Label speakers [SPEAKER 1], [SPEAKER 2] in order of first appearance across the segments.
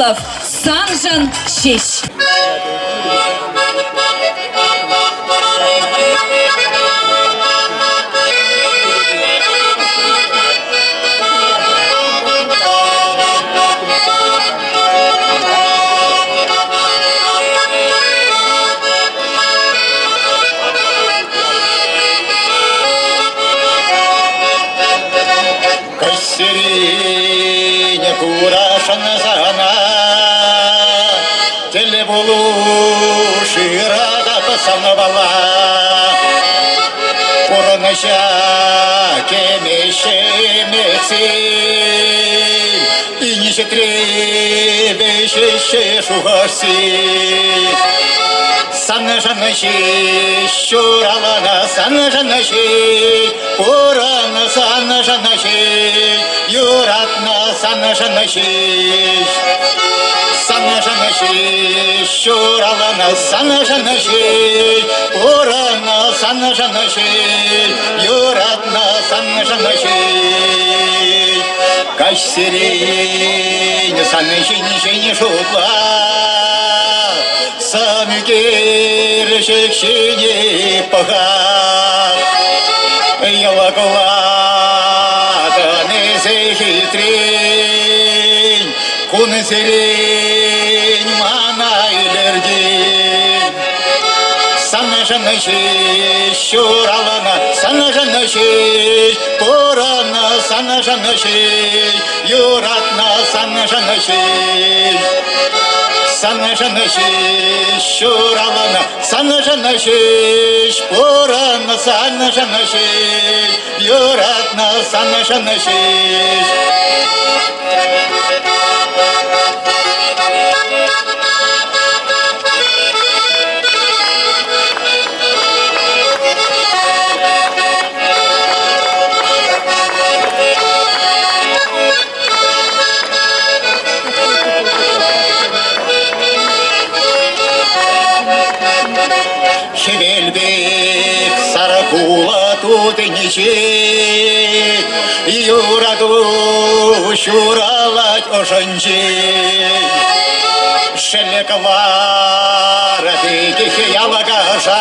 [SPEAKER 1] Самойлов, Санжан Шиш.
[SPEAKER 2] Сирине курашана зана, телебулу ширада пасанавала, коронаша кемешемеци, и не шетребешеше шугаси. Санжанаши, щуралана, санжанаши, урана, санжанаши, юратна, санжанаши, санжанаши, щуралана, санжанаши, урана, санжанаши, юратна, санжанаши, кассирин, санжиниши, шутла. Самюгер шекшини пахав, ялаклада незехитрень, кунезерень манайлердин. Санжанаши, щуралана, санжанаши, порана, санжанаши, юратна, санжанаши. Санжанаши, щуралана, санжанаши, порана, санжанаши, юратна, санжанаши. Шевельбек саракула тут ничей, юраду щуралать ошанчей. Шелеквара тихи ялагашай,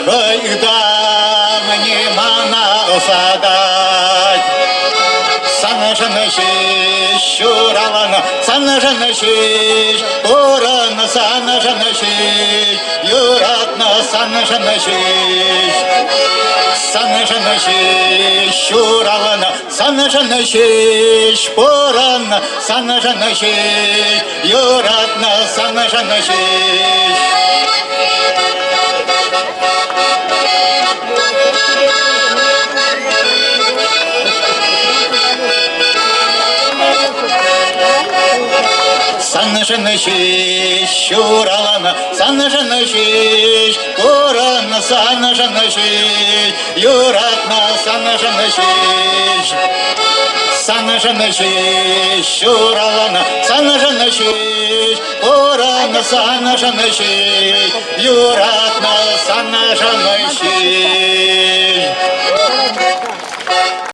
[SPEAKER 2] когда мне мана осадать. Санжанаши, щуралана, санжанаши, порана, санжанаши, юратна, санжанаши, санжанаши, щуралана, санжанаши, порана, санжанаши, юратна, санжанаши. Санжанаши, щуралана, санжанаши, порана, санжанаши, юратна, санжанаши. Санжанаши, щуралана, санжанаши, порана, санжанаши, юратна, санжанаши.